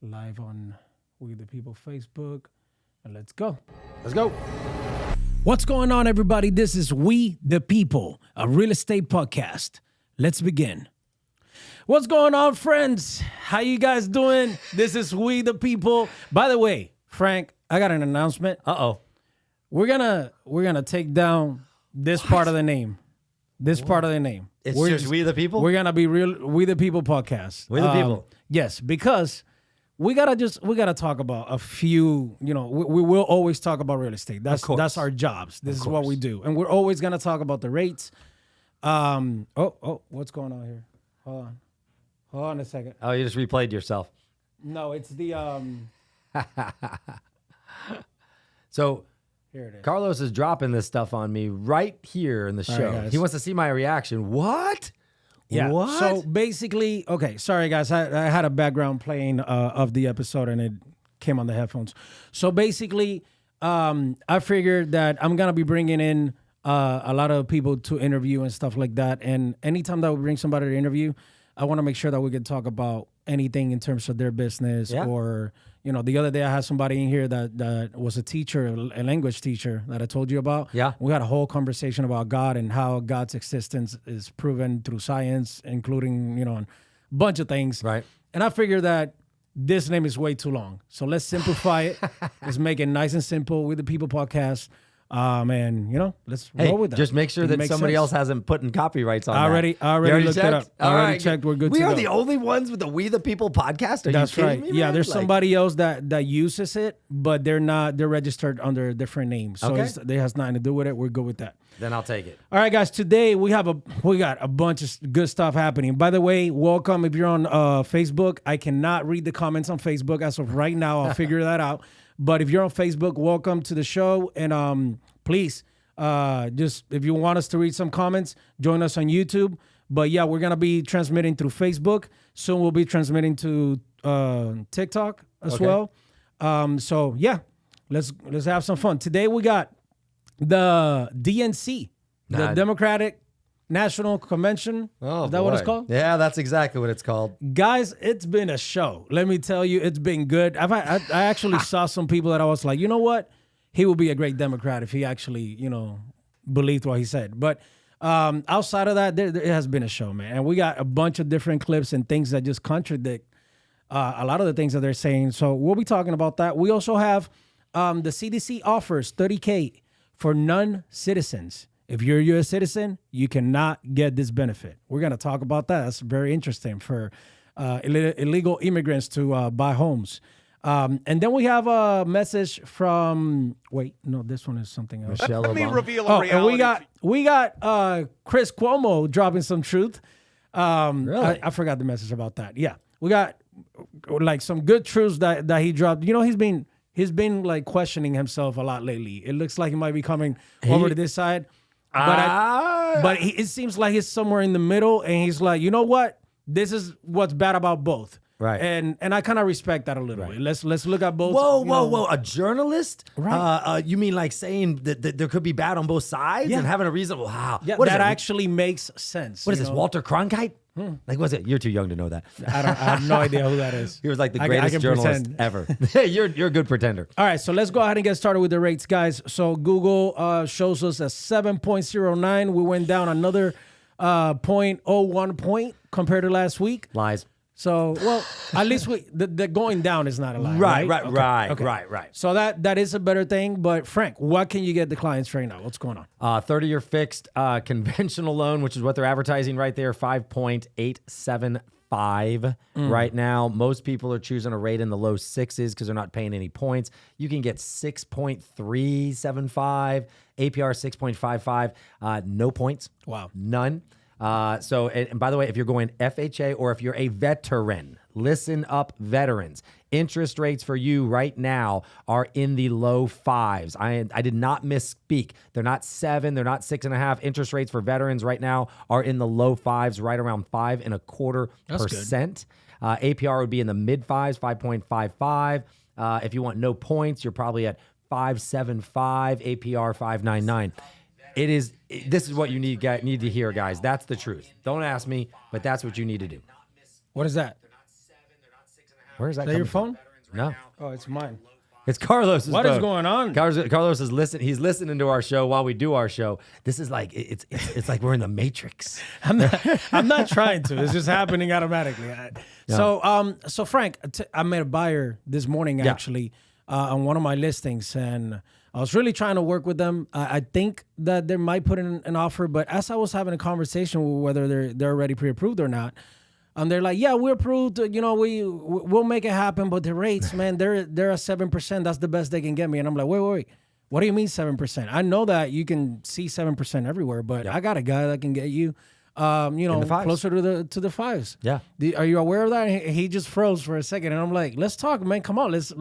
live on We the People Facebook. And let's go. Let's go. What's going on, everybody? This is We the People, a real estate podcast. Let's begin. What's going on, friends? How you guys doing? This is We the People. By the way, Frank, I got an announcement. Uh-oh. We're gonna take down this part of the name. This part of the name. It's just We the People? We're gonna be real We the People podcast. We the People. Yes, because we gotta talk about a few. You know, we will always talk about real estate. That's our jobs. This is what we do, and we're always gonna talk about the rates. What's going on here? Hold on a second. Oh, you just replayed yourself. No, it's the So here it is. Carlos is dropping this stuff on me right here in the show. guys. He wants to see my reaction. What? Yeah. What? So basically, okay, sorry guys, I had a background playing of the episode and it came on the headphones. So basically, I figured that I'm gonna be bringing in a lot of people to interview and stuff like that. And anytime that we bring somebody to interview, I want to make sure that we can talk about anything in terms of their business or, you know, the other day I had somebody in here that was a teacher, a language teacher that I told you about. Yeah. We had a whole conversation about God and how God's existence is proven through science, including, you know, a bunch of things. Right. And I figured that this name is way too long. So let's simplify it. Let's make it nice and simple with the People podcast. And you know, let's roll with that. Just make sure that somebody else hasn't put in copyrights on I already looked checked? it up. I already checked. We're good to go. We are the only ones with the We the People podcast? Are That's you kidding right. me, Yeah, man? there's somebody else that uses it, but they're registered under a different name. So Okay. it has nothing to do with it. We're good with that. Then I'll take it. All right, guys. Today we got a bunch of good stuff happening. By the way, welcome if you're on Facebook. I cannot read the comments on Facebook as of right now. I'll figure that out. But if you're on Facebook, welcome to the show. And please, just if you want us to read some comments, join us on YouTube. But yeah, we're gonna be transmitting through Facebook. Soon we'll be transmitting to TikTok as well. So yeah, let's have some fun. Today we got the DNC, the Democratic National Convention. Oh, is that what it's called? Yeah, that's exactly what it's called. Guys, it's been a show. Let me tell you, it's been good. I actually saw some people that I was like, you know what? He would be a great Democrat if he actually, you know, believed what he said. But outside of that, there has been a show, man. And we got a bunch of different clips and things that just contradict a lot of the things that they're saying. So we'll be talking about that. We also have the CDC offers $30K for non-citizens. If you're a U.S. citizen, you cannot get this benefit. We're going to talk about that. That's very interesting for illegal immigrants to buy homes. And then we have a message from, this one is something else. Michelle Let me Obama. reveal a reality. And we got Chris Cuomo dropping some truth. Really? I forgot the message about that. Yeah, we got like some good truths that he dropped. You know, he's been like questioning himself a lot lately. It looks like he might be coming over to this side, but it seems like he's somewhere in the middle, and he's like, you know what? This is what's bad about both. Right. And I kind of respect that a little bit. Let's look at both. Whoa. A journalist? Right. You mean like saying that there could be bad on both sides and having a reason? Wow. Yeah, What is that it? actually makes sense. What is this, Walter Cronkite? Like, what's it? You're too young to know that. I have no idea who that is. He was like the I greatest can journalist pretend. ever. You're a good pretender. All right, so let's go ahead and get started with the rates, guys. So Google shows us a 7.09. We went down another 0.01 point compared to last week. Lies. So, well, at least the going down is not a lie. Right. So that is a better thing. But Frank, what can you get the clients right now? What's going on? 30-year fixed conventional loan, which is what they're advertising right there, 5.875 right now. Most people are choosing a rate in the low sixes because they're not paying any points. You can get 6.375, APR 6.55, no points. Wow. None. So, and by the way, if you're going FHA or if you're a veteran, listen up, veterans. Interest rates for you right now are in the low fives. I did not misspeak. They're not 7. They're not 6.5. Interest rates for veterans right now are in the low fives, right around 5.25%. APR would be in the mid fives, 5.55. If you want no points, you're probably at 5.75. APR 5.99. This is what you need to hear, guys. That's the truth. Don't ask me, but that's what you need to do. What is that? Where is that? Is that your coming phone? from? No, Oh, it's mine. it's Carlos's What is phone. going on? Carlos is listening. He's listening to our show while we do our show. This is like it's like we're in the Matrix. I'm not trying to. It's just happening automatically. So Frank, I met a buyer this morning actually on one of my listings, and I was really trying to work with them. I think that they might put in an offer, but as I was having a conversation with whether they're already pre-approved or not, they're like, yeah, we're approved. You know, we'll make it happen, but the rates, man, they're at 7%. That's the best they can get me. And I'm like, wait. What do you mean 7%? I know that you can see 7% everywhere, but I got a guy that can get you, closer to the fives. Yeah. Are you aware of that? He just froze for a second, and I'm like, let's talk, man. Come on, let's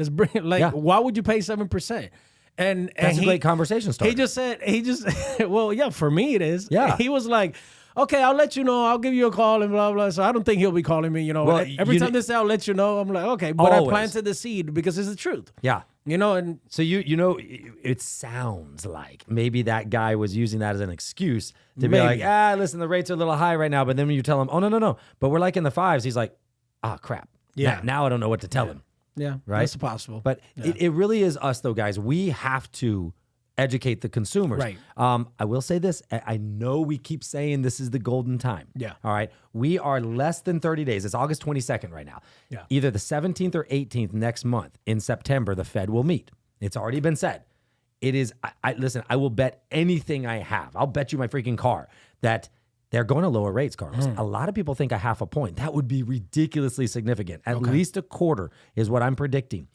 bring it. Like, why would you pay 7%? And That's a great conversation starter. He just well, yeah, for me it is. Yeah. He was like, okay, I'll let you know. I'll give you a call and blah, blah. So I don't think he'll be calling me, Well, every time they say I'll let you know, I'm like, okay, but Always. I planted the seed because it's the truth. Yeah. And So it sounds like maybe that guy was using that as an excuse to be like, listen, the rates are a little high right now. But then when you tell him, oh, no, but we're like in the fives, he's like, crap. Yeah. Now I don't know what to tell him. yeah, Right? that's possible. But it really is us, though, guys. We have to educate the consumers. Right. I will say this. I know we keep saying this is the golden time. Yeah. All right. We are less than 30 days. It's August 22nd right now. Yeah. Either the 17th or 18th next month in September, the Fed will meet. It's already been said. It is. Listen, I will bet anything I have. I'll bet you my freaking car that they're going to lower rates, Carlos. A lot of people think a half a point. That would be ridiculously significant. At least a quarter is what I'm predicting.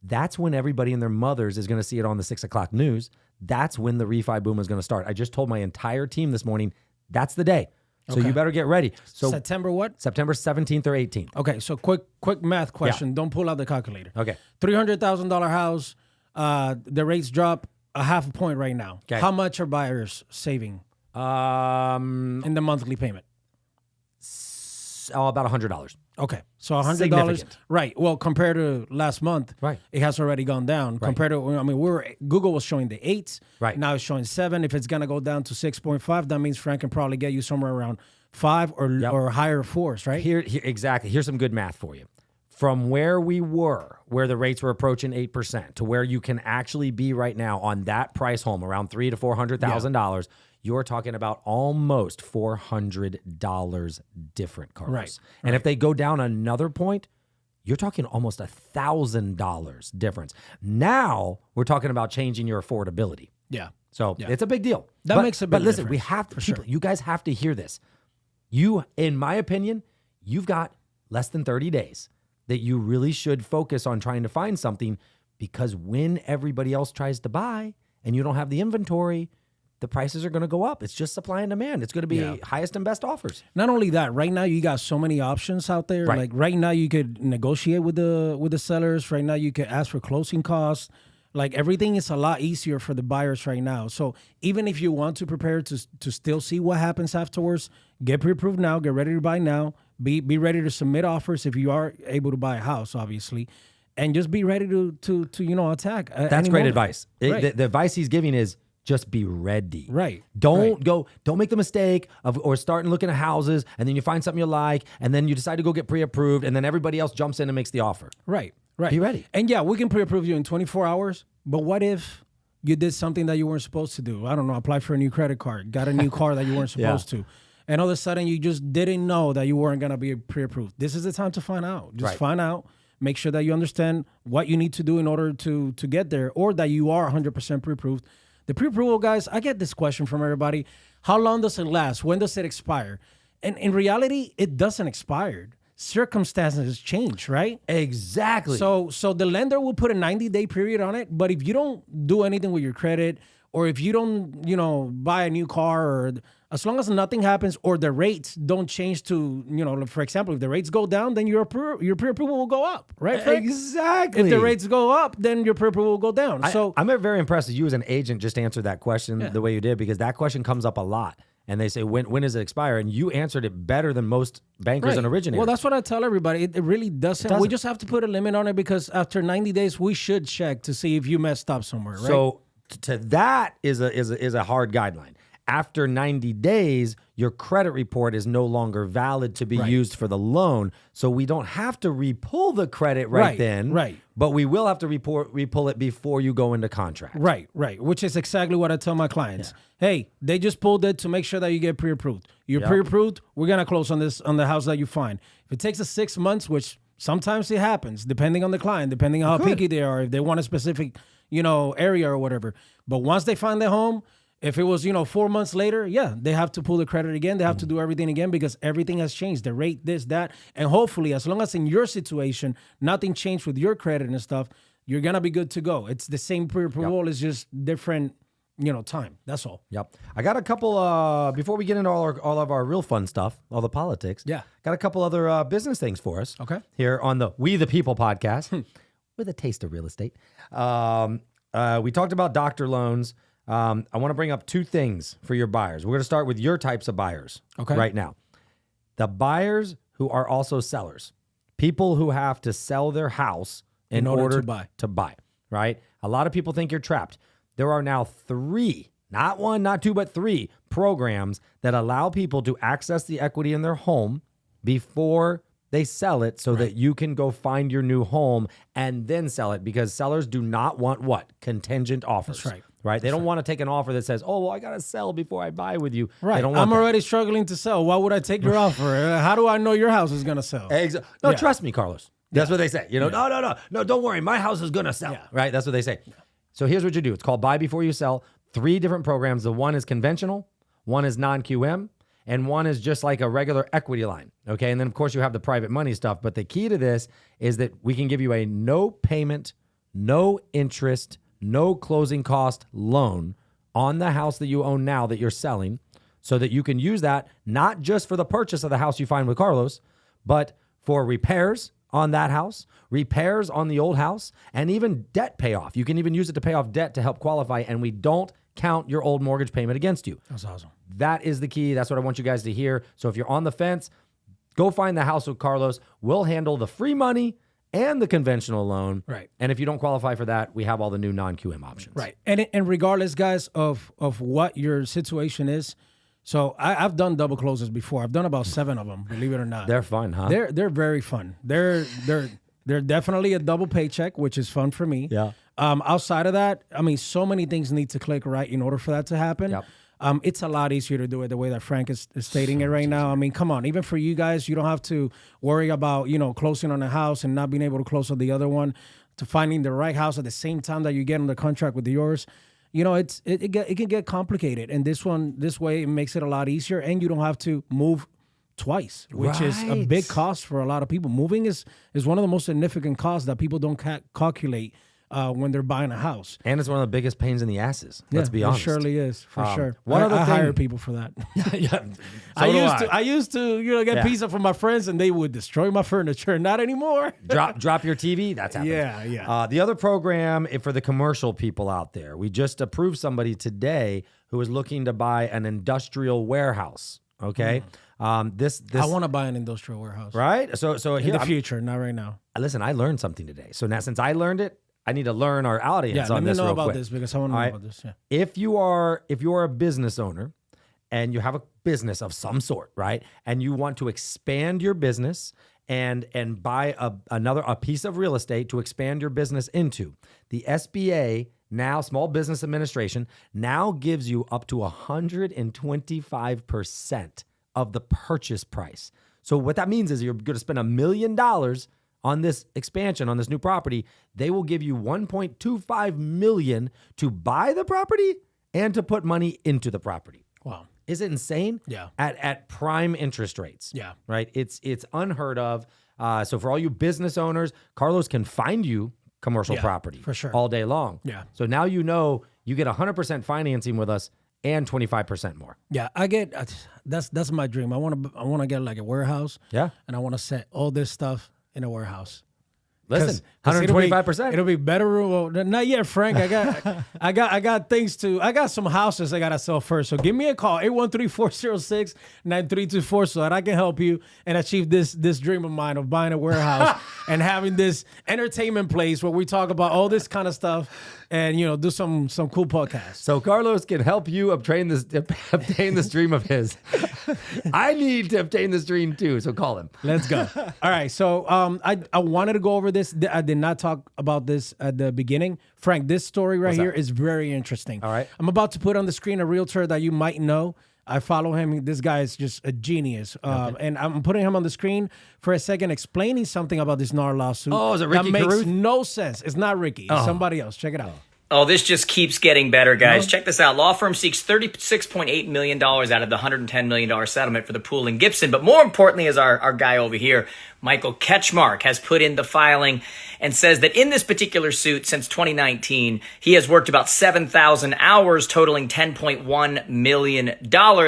That's when everybody and their mothers is going to see it on the 6 o'clock news. That's when the refi boom is going to start. I just told my entire team this morning, that's the day. So you better get ready. So September what? September 17th or 18th. Okay, so quick math question. Don't pull out the calculator. Okay. $300,000 house. The rates drop a half a point right now. Okay. How much are buyers saving in the monthly payment? About $100. Okay, so $100. Significant. Right. Well, compared to last month, Right. it has already gone down. Compared to, Google was showing the 8s. Right. Now it's showing 7. If it's gonna go down to 6.5, that means Frank can probably get you somewhere around 5 or higher 4s. Right. Here, exactly. Here's some good math for you. From where we were, where the rates were approaching 8%, to where you can actually be right now on that price home, around $300,000 to $400,000, you're talking about almost $400 different, Carlos. Right. And if they go down another point, you're talking almost $1,000 difference. Now we're talking about changing your affordability. Yeah. So it's a big deal. That makes a big But listen, we difference, have to. for People, sure. You guys have to hear this. You, in my opinion, you've got less than 30 days that you really should focus on trying to find something, because when everybody else tries to buy and you don't have the inventory, the prices are going to go up. It's just supply and demand. It's going to be highest and best offers. Not only that, right now you got so many options out there. Right. Like right now you could negotiate with the sellers. Right now you could ask for closing costs. Like everything is a lot easier for the buyers right now. So even if you want to prepare to still see what happens afterwards, get pre-approved now, get ready to buy now, be ready to submit offers if you are able to buy a house, obviously, and just be ready to attack. That's great advice. Right. The advice he's giving is just be ready. Right. Don't make the mistake of starting looking at houses, and then you find something you like, and then you decide to go get pre-approved, and then everybody else jumps in and makes the offer. Right. Be ready. And yeah, we can pre-approve you in 24 hours, but what if you did something that you weren't supposed to do? I don't know, apply for a new credit card, got a new car that you weren't supposed to. And all of a sudden you just didn't know that you weren't going to be pre-approved. This is the time to find out. Just find out. Make sure that you understand what you need to do in order to get there, or that you are 100% pre-approved. The pre-approval, guys, I get this question from everybody. How long does it last? When does it expire? And in reality, it doesn't expire. Circumstances change, right? Exactly. So the lender will put a 90-day period on it, but if you don't do anything with your credit, or if you don't, buy a new car, or as long as nothing happens, or the rates don't change to, for example, if the rates go down, then your pre-approval will go up, right, Frank? Exactly. If the rates go up, then your pre-approval will go down. I'm very impressed that you as an agent just answered that question the way you did, because that question comes up a lot. And they say, when does it expire? And you answered it better than most bankers and originators. Well, that's what I tell everybody. It really doesn't. We just have to put a limit on it, because after 90 days, we should check to see if you messed up somewhere, right? So to that is a hard guideline. After 90 days, your credit report is no longer valid to be used for the loan. So we don't have to repull the credit right then. Right. But we will have to repull it before you go into contract. Right. Which is exactly what I tell my clients. Yeah. Hey, they just pulled it to make sure that you get pre-approved. You're pre-approved, we're going to close on the house that you find. If it takes us 6 months, which sometimes it happens, depending on the client, depending on how picky they are, if they want a specific, area or whatever. But once they find their home, if it was, 4 months later, they have to pull the credit again. They have to do everything again because everything has changed. The rate, this, that. And hopefully, as long as in your situation, nothing changed with your credit and stuff, you're going to be good to go. It's the same pre-approval. It's just different, time. That's all. Yep. I got a couple, before we get into all of our real fun stuff, all the politics. Yeah. Got a couple other business things for us. Okay. Here on the We the People podcast with a taste of real estate. We talked about doctor loans. I want to bring up two things for your buyers. We're going to start with your types of buyers right now. The buyers who are also sellers, people who have to sell their house in order to buy, right? A lot of people think you're trapped. There are now 3, not 1, not 2, but 3 programs that allow people to access the equity in their home before they sell it so that you can go find your new home and then sell it, because sellers do not want what? Contingent offers. That's right. Right? They don't want to take an offer that says, oh, well, I got to sell before I buy with you. Right. They don't want I'm that. already struggling to sell. Why would I take your offer? How do I know your house is going to sell? No, trust me, Carlos. That's what they say. No, don't worry. My house is going to sell. Yeah. Right? That's what they say. Yeah. So here's what you do. It's called Buy Before You Sell. 3 different programs. The one is conventional, one is non-QM, and one is just like a regular equity line. Okay. And then, of course, you have the private money stuff. But the key to this is that we can give you a no payment, no interest, no closing cost loan on the house that you own now that you're selling, so that you can use that not just for the purchase of the house you find with Carlos, but for repairs on that house, repairs on the old house, and even debt payoff. You can even use it to pay off debt to help qualify, and we don't count your old mortgage payment against you. That's awesome. That is the key. That's what I want you guys to hear. So if you're on the fence, go find the house with Carlos. We'll handle the free money and the conventional loan. Right. And if you don't qualify for that, we have all the new non-QM options. Right. And regardless, guys, of what your situation is, so I've done double closes before. I've done about 7 of them, believe it or not. They're fun, huh? They're very fun. They're definitely a double paycheck, which is fun for me. Yeah. Outside of that, I mean, so many things need to click right in order for that to happen. Yep. It's a lot easier to do it the way that Frank is stating it right now. I mean, come on, even for you guys, you don't have to worry about, closing on a house and not being able to close on the other one, to finding the right house at the same time that you get on the contract with yours. It can get complicated. And this way, it makes it a lot easier, and you don't have to move twice, which is a big cost for a lot of people. Moving is one of the most significant costs that people don't calculate when they're buying a house. And it's one of the biggest pains in the asses. Let's be honest. It surely is, for sure. I hire people for that. I used to get pizza from my friends, and they would destroy my furniture. Not anymore. Drop your TV. That's happening. Yeah. The other program for the commercial people out there, we just approved somebody today who is looking to buy an industrial warehouse. Okay. I want to buy an industrial warehouse. Right. So in the future, not right now. Listen, I learned something today. So now, since I learned it, I need to learn our audience on this real quick. Let me know about this, because I want to know about this. Yeah. If you are a business owner and you have a business of some sort, right, and you want to expand your business and buy a piece of real estate to expand your business into, the SBA now, Small Business Administration, now gives you up to 125% of the purchase price. So what that means is you're going to spend $1 million on this expansion, on this new property. They will give you $1.25 million to buy the property and to put money into the property. Wow. Is it insane? Yeah. At prime interest rates. Yeah. Right? It's unheard of. So for all you business owners, Carlos can find you commercial property for sure all day long. Yeah. So now you get 100% financing with us and 25% more. Yeah, that's my dream. I want to get like a warehouse. Yeah. And I want to set all this stuff in a warehouse. Listen, 125%. It'll be better. Well, not yet, Frank. I got things to. I got some houses I gotta sell first. So give me a call, 813-406-9324, so that I can help you and achieve this dream of mine of buying a warehouse and having this entertainment place where we talk about all this kind of stuff and do some cool podcasts. So Carlos can help you obtain this dream of his. I need to obtain this dream too. So call him. Let's go. All right. So I wanted to go over this. I did not talk about this at the beginning. Frank, this story right here is very interesting. All right. I'm about to put on the screen a realtor that you might know. I follow him. This guy is just a genius. And I'm putting him on the screen for a second, explaining something about this NAR lawsuit. Oh, is it Ricky that makes Carruth? No sense. It's not Ricky. It's somebody else. Check it out. Oh, this just keeps getting better, guys. Check this out. Law firm seeks $36.8 million out of the $110 million settlement for the pool in Gibson. But more importantly is our guy over here, Michael Ketchmark, has put in the filing and says that in this particular suit since 2019, he has worked about 7,000 hours, totaling $10.1 million.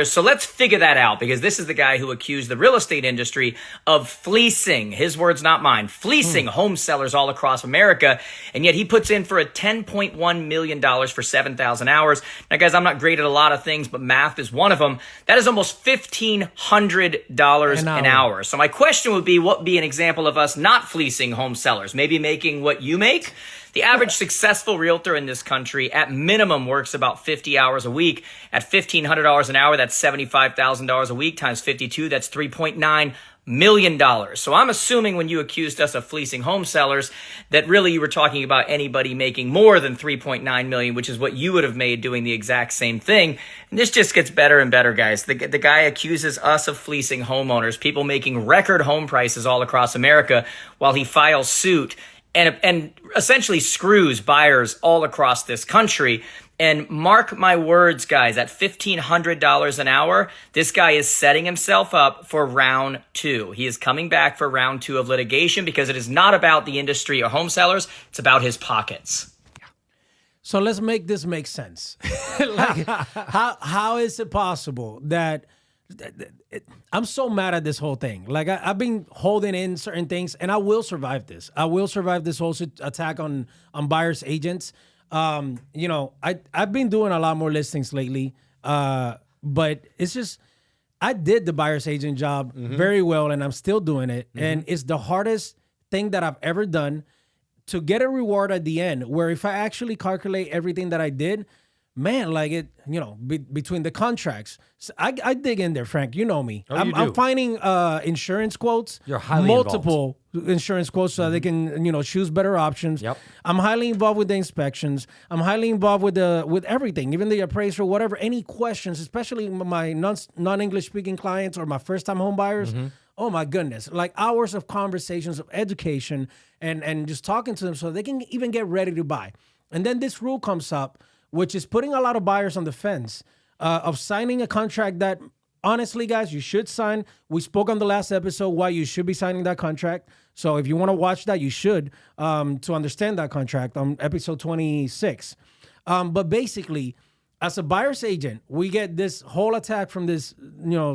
So let's figure that out, because this is the guy who accused the real estate industry of fleecing, his words, not mine, fleecing home sellers all across America. And yet he puts in for a $10.1 million for 7,000 hours. Now, guys, I'm not great at a lot of things, but math is one of them. That is almost $1,500 an hour. So my question would be, what would be an example of us not fleecing home sellers? Maybe making what you make? The average successful realtor in this country at minimum works about 50 hours a week. At $1,500 an hour, that's $75,000 a week times 52. That's $3.9 million. So I'm assuming when you accused us of fleecing home sellers that really you were talking about anybody making more than 3.9 million, which is what you would have made doing the exact same thing. And this just gets better and better, guys. The guy accuses us of fleecing homeowners, people making record home prices all across America, while he files suit and essentially screws buyers all across this country. And mark my words, guys, at $1,500 an hour, this guy is setting himself up for round two. He is coming back for round two of litigation, because it is not about the industry or home sellers. It's about his pockets. So let's make this make sense. Like, how is it possible that I'm so mad at this whole thing? Like, I've been holding in certain things, and I will survive this. I will survive this whole attack on buyers agents. I've been doing a lot more listings lately, but it's just, I did the buyer's agent job very well, and I'm still doing it. And it's the hardest thing that I've ever done to get a reward at the end, where if I actually calculate everything that I did, man, like it, between the contracts, so I dig in there, Frank. You know me. I'm finding insurance quotes. You're highly multiple insurance quotes so that they can choose better options. Yep. I'm highly involved with the inspections. I'm highly involved with everything, even the appraisal, whatever. Any questions, especially my non-English speaking clients or my first time home buyers. Oh my goodness, like hours of conversations, of education, and just talking to them so they can even get ready to buy. And then this rule comes up, which is putting a lot of buyers on the fence of signing a contract that, honestly, guys, you should sign. We spoke on the last episode why you should be signing that contract. So if you want to watch that, you should to understand that contract on episode 26. But basically, as a buyer's agent, we get this whole attack from this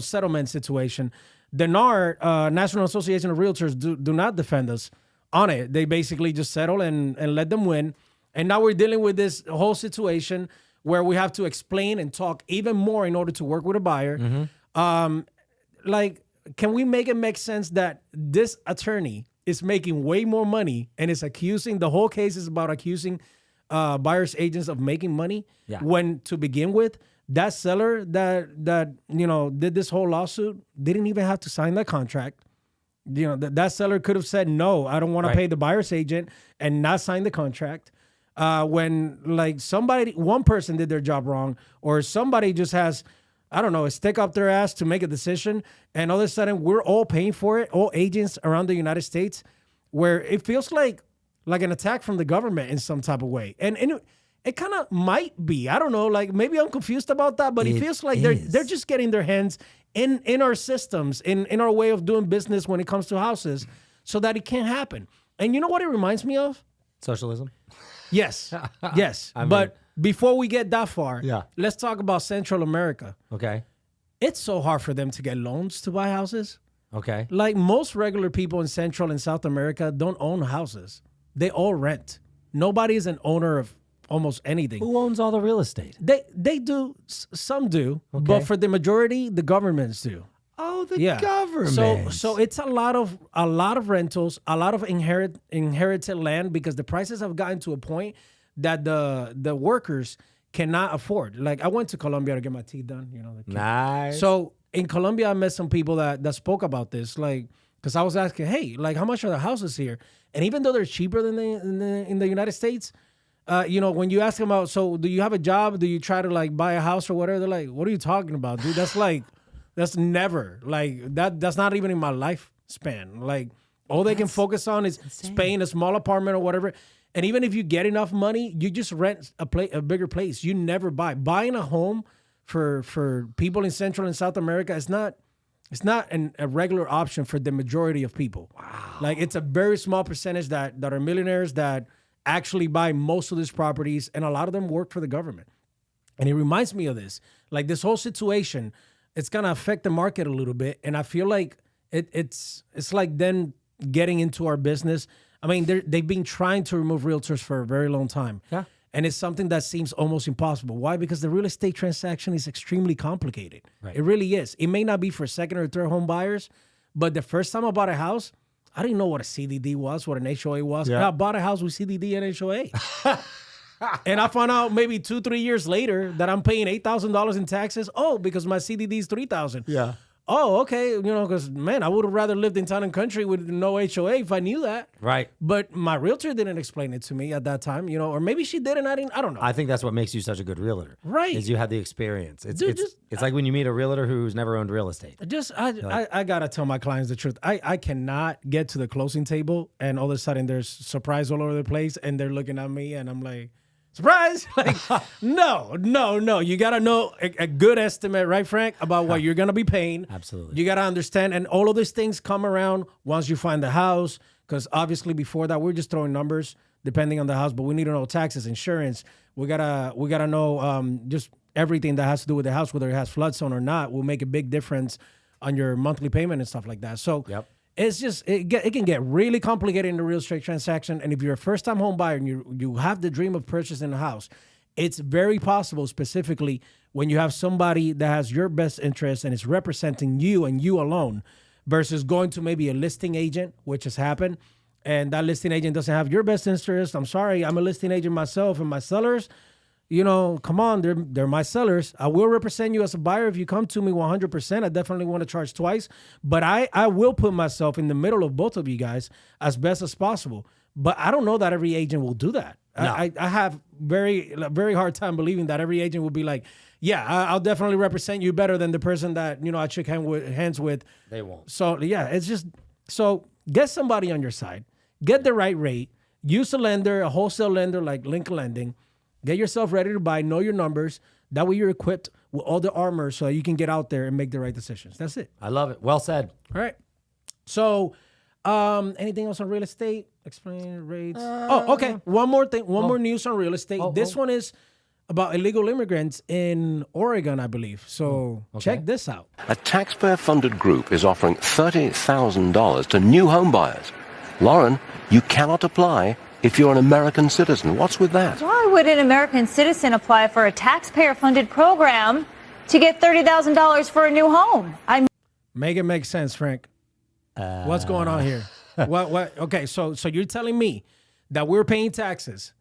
settlement situation. The NAR, National Association of Realtors, do not defend us on it. They basically just settle and let them win. And now we're dealing with this whole situation where we have to explain and talk even more in order to work with a buyer. Can we make it make sense that this attorney is making way more money and is accusing, the whole case is about accusing buyer's agents of making money when, to begin with, that seller that did this whole lawsuit didn't even have to sign that contract. That seller could have said, no, I don't want to pay the buyer's agent, and not sign the contract. When one person did their job wrong, or somebody just has, I don't know, a stick up their ass to make a decision, and all of a sudden we're all paying for it, all agents around the United States, where it feels like an attack from the government in some type of way. And it kind of might be, I don't know, like maybe I'm confused about that, but it feels like they're just getting their hands in our systems, in our way of doing business when it comes to houses, so that it can't happen. And you know what it reminds me of? Socialism. Yes. Yes. But before we get that far, let's talk about Central America. Okay. It's so hard for them to get loans to buy houses. Okay. Like most regular people in Central and South America don't own houses. They all rent. Nobody is an owner of almost anything. Who owns all the real estate? They do. Some do. Okay. But for the majority, the governments do. Oh, the government. So it's a lot of rentals, a lot of inherited land because the prices have gotten to a point that the workers cannot afford. Like I went to Colombia to get my teeth done. Nice. So in Colombia, I met some people that spoke about this. Like, because I was asking, hey, like how much are the houses here? And even though they're cheaper than in the United States, when you ask them about, so do you have a job? Do you try to like buy a house or whatever? They're like, what are you talking about, dude? That's like, that's never like that. That's not even in my lifespan. Like all they can focus on is paying a small apartment or whatever. And even if you get enough money, you just rent a bigger place. You never buy. Buying a home for people in Central and South America is not. It's not a regular option for the majority of people. Wow. Like it's a very small percentage that are millionaires that actually buy most of these properties, and a lot of them work for the government. And it reminds me of this. Like this whole situation, it's gonna affect the market a little bit. And I feel like it's like them getting into our business. I mean, they've been trying to remove realtors for a very long time. Yeah. And it's something that seems almost impossible. Why? Because the real estate transaction is extremely complicated. Right. It really is. It may not be for second or third home buyers, but the first time I bought a house, I didn't know what a CDD was, what an HOA was. Yeah. And I bought a house with CDD and HOA. And I found out maybe 2-3 years later that I'm paying $8,000 in taxes. Oh, because my CDD is $3,000. Yeah. Oh, okay. Because, man, I would have rather lived in town and country with no HOA if I knew that. Right. But my realtor didn't explain it to me at that time, or maybe she did and I didn't. I don't know. I think that's what makes you such a good realtor. Right. Is you had the experience. It's Dude, it's like when you meet a realtor who's never owned real estate. I got to tell my clients the truth. I cannot get to the closing table and all of a sudden there's surprise all over the place and they're looking at me and I'm like, surprise! Like, no. You got to know a good estimate, right, Frank, about what you're going to be paying. Absolutely. You got to understand. And all of these things come around once you find the house, because obviously before that, we're just throwing numbers depending on the house, but we need to know taxes, insurance. We gotta know just everything that has to do with the house, whether it has flood zone or not, will make a big difference on your monthly payment and stuff like that. So Yep. it's just it can get really complicated in the real estate transaction. And if you're a first-time home buyer and you have the dream of purchasing a house, it's very possible, specifically when you have somebody that has your best interest and is representing you and you alone, versus going to maybe a listing agent, which has happened, and that listing agent doesn't have your best interest. I'm sorry, I'm a listing agent myself, and my sellers, come on, they're my sellers. I will represent you as a buyer if you come to me 100%. I definitely want to charge twice, but I will put myself in the middle of both of you guys as best as possible. But I don't know that every agent will do that. No. I have very hard time believing that every agent will be like, yeah, I'll definitely represent you better than the person that I shook hands with. They won't. So yeah, it's just, so get somebody on your side, get the right rate, use a lender, a wholesale lender like Lincoln Lending. Get yourself ready to buy, know your numbers. That way you're equipped with all the armor so you can get out there and make the right decisions. That's it. I love it. Well said. All right. So anything else on real estate? Explain rates. Okay. One more thing. One more news on real estate. This one is about illegal immigrants in Oregon, I believe. So check this out. A taxpayer-funded group is offering $30,000 to new home buyers. Lauren, you cannot apply if you're an American citizen. What's with that? Why would an American citizen apply for a taxpayer-funded program to get $30,000 for a new home? Make it make sense, Frank. What's going on here? What? Okay, so you're telling me that we're paying taxes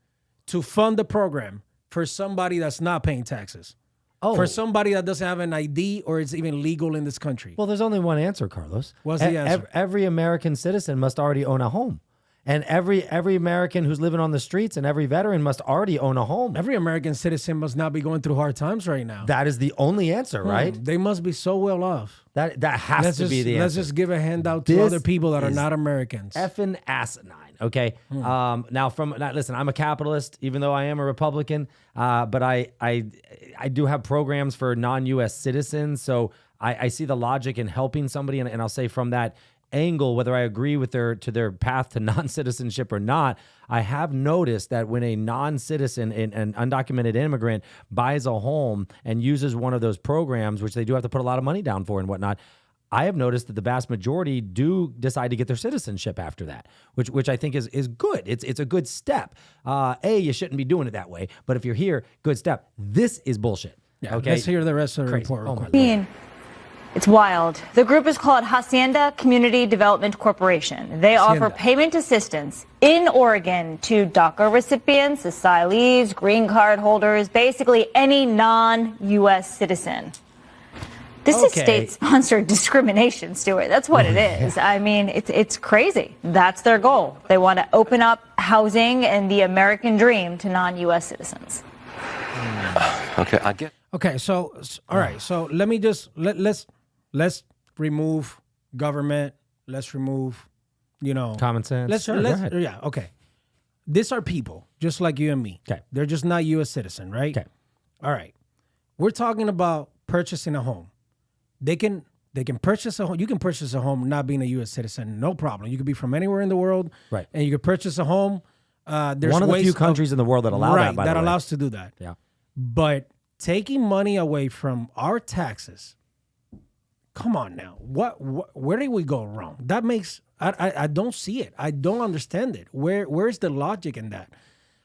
to fund the program for somebody that's not paying taxes? Oh. For somebody that doesn't have an ID or it's even legal in this country? Well, there's only one answer, Carlos. What's the answer? Every American citizen must already own a home. And every American who's living on the streets and every veteran must already own a home. Every American citizen must not be going through hard times right now. That is the only answer, right? They must be so well off. That has to be the answer. Let's just give a handout to other people that are not Americans. Effing asinine. Okay. Listen, I'm a capitalist, even though I am a Republican. But I do have programs for non-U.S. citizens, so I see the logic in helping somebody, and I'll say from that angle, whether I agree with their path to non-citizenship or not, I have noticed that when a non-citizen, an undocumented immigrant, buys a home and uses one of those programs, which they do have to put a lot of money down for and whatnot, I have noticed that the vast majority do decide to get their citizenship after that, which I think is good. It's a good step. You shouldn't be doing it that way, but if you're here, good step. This is bullshit. Yeah, okay, let's hear the rest of the report. Oh Real my quick. Lord. It's wild. The group is called Hacienda Community Development Corporation. They offer Hacienda. payment assistance in Oregon to DACA recipients, asylees, green card holders, basically any non-U.S. citizen. This is Okay. state-sponsored discrimination, Stuart. That's what it is. I mean, it's crazy. That's their goal. They want to open up housing and the American dream to non-U.S. citizens. Okay, I get. Okay, so all right, so let me just let's remove government. Let's remove, Common sense. Let's Sure, go ahead. yeah, okay. These are people just like you and me. Okay. They're just not U.S. citizen, right? Okay. All right. We're talking about purchasing a home. They can purchase a home. You can purchase a home not being a U.S. citizen, no problem. You could be from anywhere in the world, Right. And you could purchase a home. There's One of the ways few countries in the world that allow right, that, by the way. allows to do that. Yeah. But taking money away from our taxes, come on now. Where did we go wrong? That makes I don't see it. I don't understand it. Where's the logic in that?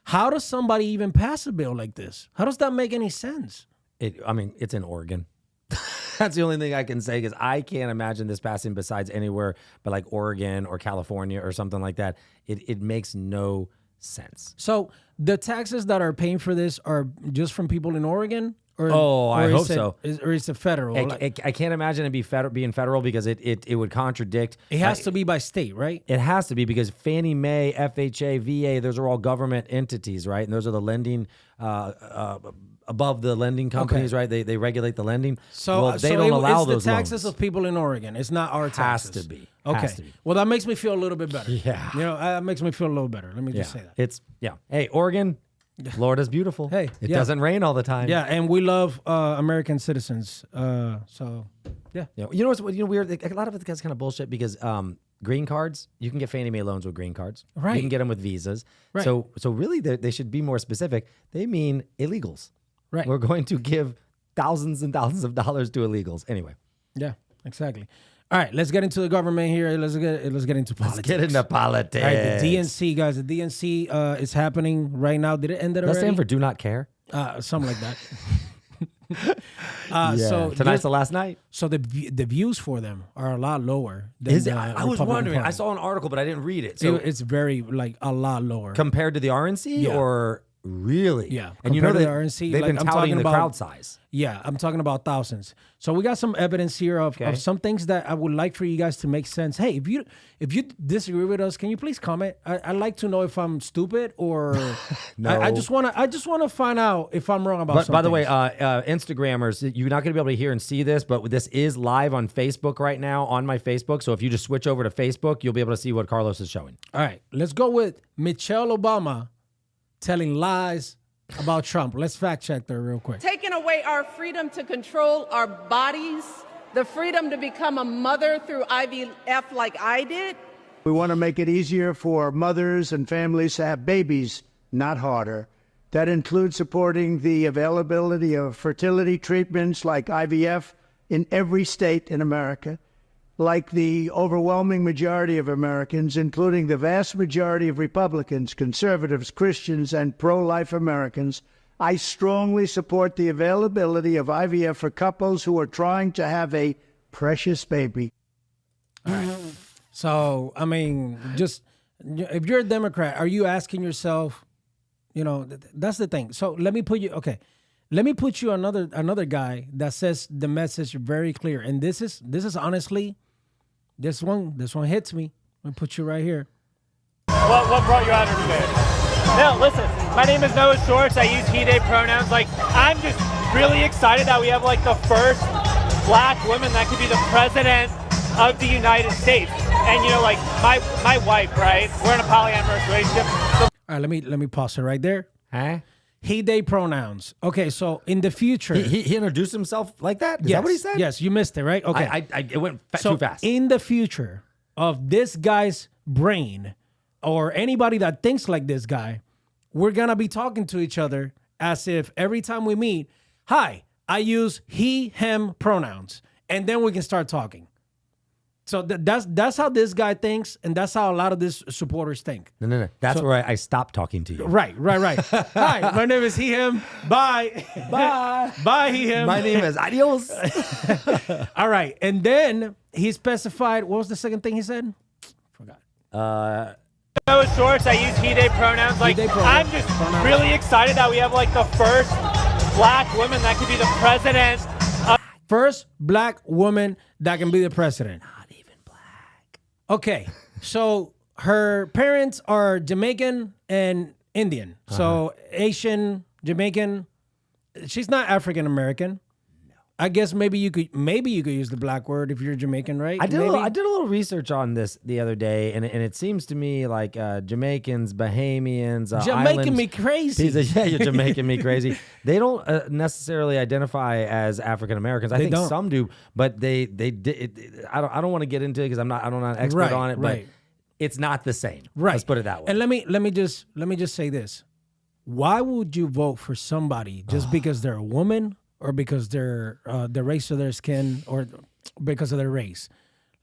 How does somebody even pass a bill like this? How does that make any sense? It's in Oregon. That's the only thing I can say, because I can't imagine this passing besides anywhere but like Oregon or California or something like that. It makes no sense. So the taxes that are paying for this are just from people in Oregon? Or, I hope so. Or is it federal? I can't imagine it being federal because it would contradict. It has to be by state, right? It has to be, because Fannie Mae, FHA, VA, those are all government entities, right? And those are the lending above the lending companies, right? They regulate the lending. So they don't allow it's those the taxes loans. of people in Oregon. It's not our taxes. Has to be. Okay. Has to be. Well, that makes me feel a little bit better. Yeah. That makes me feel a little better. Let me just say that. Hey, Oregon, Florida's beautiful. Hey, it yeah. doesn't rain all the time. Yeah, and we love American citizens. So yeah. You know what's weird? A lot of it's kind of bullshit because green cards, you can get Fannie Mae loans with green cards. Right. You can get them with visas. Right. So really, they should be more specific. They mean illegals. Right. We're going to give thousands and thousands of dollars to illegals. Anyway. Yeah, exactly. All right, let's get into the government here. Let's get into politics. Let's get into politics. All right, the DNC, guys. The DNC is happening right now. Did it end already? Does that stand for do not care? Something like that. Yeah. So Tonight's the last night. So the views for them are a lot lower. Than Is it? the I was Republican wondering. Party. I saw an article, but I didn't read it. So It's very a lot lower. compared to the RNC, Yeah. or really? Yeah. And Compared to the RNC, they've like, been I'm touting talking the about- crowd size. Yeah, I'm talking about thousands. So we got some evidence here of some things that I would like for you guys to make sense. Hey, if you disagree with us, can you please comment? I'd like to know if I'm stupid or No. I just wanna find out if I'm wrong about But something. by the way, Instagrammers, you're not going to be able to hear and see this, but this is live on Facebook right now on my Facebook. So if you just switch over to Facebook, you'll be able to see what Carlos is showing. all right, let's go with Michelle Obama telling lies about Trump. Let's fact check there real quick. Taking away our freedom to control our bodies, the freedom to become a mother through IVF like I did. We want to make it easier for mothers and families to have babies, not harder. That includes supporting the availability of fertility treatments like IVF in every state in America. Like the overwhelming majority of Americans, including the vast majority of Republicans, conservatives, Christians, and pro-life Americans, I strongly support the availability of IVF for couples who are trying to have a precious baby. So, I mean, just if you're a Democrat, are you asking yourself, that's the thing. So let me put you another guy that says the message very clear. And this is honestly, this one hits me. Let me put you right here. What brought you out here today? No, listen, my name is Noah Shorts. I use he, they pronouns. I'm just really excited that we have the first black woman that could be the president of the United States. And my wife, right? We're in a polyamorous relationship. So All right, let me pause it right there. Huh? He, they pronouns. Okay, so in the future, He introduced himself like that? Is that what he said? Yes, you missed it, right? Okay. It went So too fast. in the future of this guy's brain, or anybody that thinks like this guy, we're gonna be talking to each other as if every time we meet, hi, I use he, him pronouns, and then we can start talking. So that's how this guy thinks, and that's how a lot of these supporters think. No. That's where I stopped talking to you. Right. Hi, my name is he, him. Bye. Bye, he, him. My name is Adios. All right. And then he specified, what was the second thing he said? Forgot. Those shorts, I use he, they pronouns. Like, He, they pronouns. I'm just really excited that we have like the first black woman that could be the president. First black woman that can be the president. Not even black. Okay. So her parents are Jamaican and Indian. So Asian, Jamaican. She's not African American. I guess maybe you could use the black word if you're Jamaican, right? I did a Maybe? little research on this the other day, and it seems to me like Jamaicans, Bahamians, You're making islands- me crazy. Yeah, you're Jamaican me crazy. They don't necessarily identify as African Americans. I think don't. some do, but they did. I don't want to get into it because I'm not an expert Right, on it, right. but it's not the same. Right. Let's put it that way. And let me just say this. Why would you vote for somebody just because they're a woman or because they're the race of their skin or because of their race?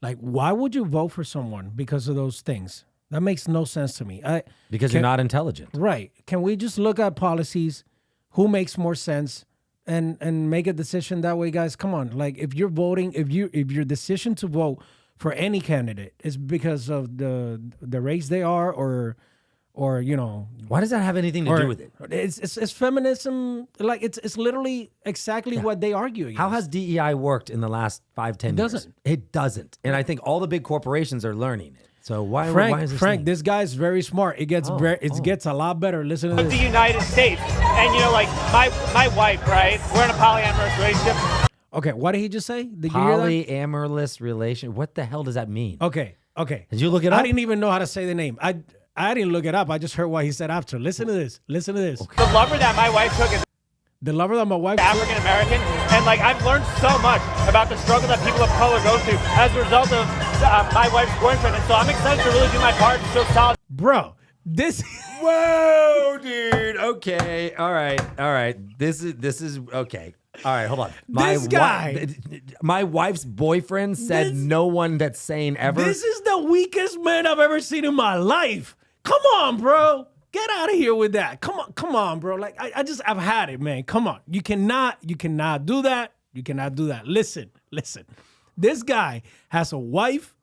Like, why would you vote for someone because of those things? That makes no sense to me. Because you're not intelligent. Right. Can we just look at policies, who makes more sense, and make a decision that way, guys? Come on. Like, if you're voting, if your decision to vote for any candidate is because of the race they are or you know, Why does that have anything to do with it? It's feminism. Like, it's literally exactly what they argue against. How has DEI worked in the last 5-10 years? doesn't. It doesn't. And I think all the big corporations are learning it. So why is this Frank, thing? this guy's very smart. It gets gets a lot better. Listen to Of the this. United States. And you know, like my wife, right? We're in a polyamorous relationship. Okay, what did he just say? Did you hear that? Polyamorous relation. What the hell does that mean? Okay. Did you look it up? I didn't even know how to say the name. I didn't look it up. I just heard what he said after. Listen to this. Listen to this. The lover that my wife took is The lover that my wife took. African American, and like I've learned so much about the struggle that people of color go through as a result of my wife's boyfriend, and so I'm excited to really do my part to show solid. Bro, this Whoa, dude. Okay. All right. This is okay. All right, hold on. This guy. My wife's boyfriend said no one that's sane ever. This is the weakest man I've ever seen in my life. Come on, bro. Get out of here with that. Come on, bro. Like I've had it, man. Come on. You cannot do that. You cannot do that. Listen. This guy has a wife,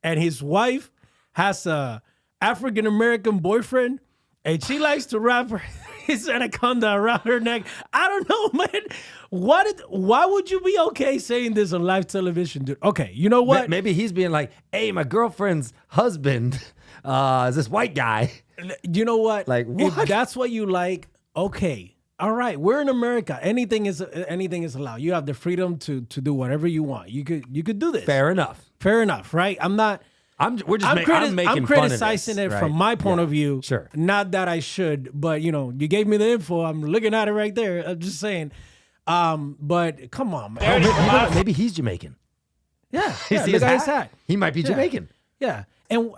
and his wife has a African American boyfriend, and she likes to wrap his anaconda around her neck. I don't know, man. Why would you be okay saying this on live television, dude? Okay, you know what? Maybe he's being like, "Hey, my girlfriend's husband is this white guy." You know what? Like, what? If that's what you like, okay. All right. We're in America. Anything is allowed. You have the freedom to do whatever you want. You could do this. Fair enough. Right? I'm making criticizing it from my point of view. Sure. Not that I should, but you gave me the info. I'm looking at it right there. I'm just saying. But come on, man. Maybe he's Jamaican. Yeah. You see look his at his hat? hat. He might be Jamaican. Yeah. And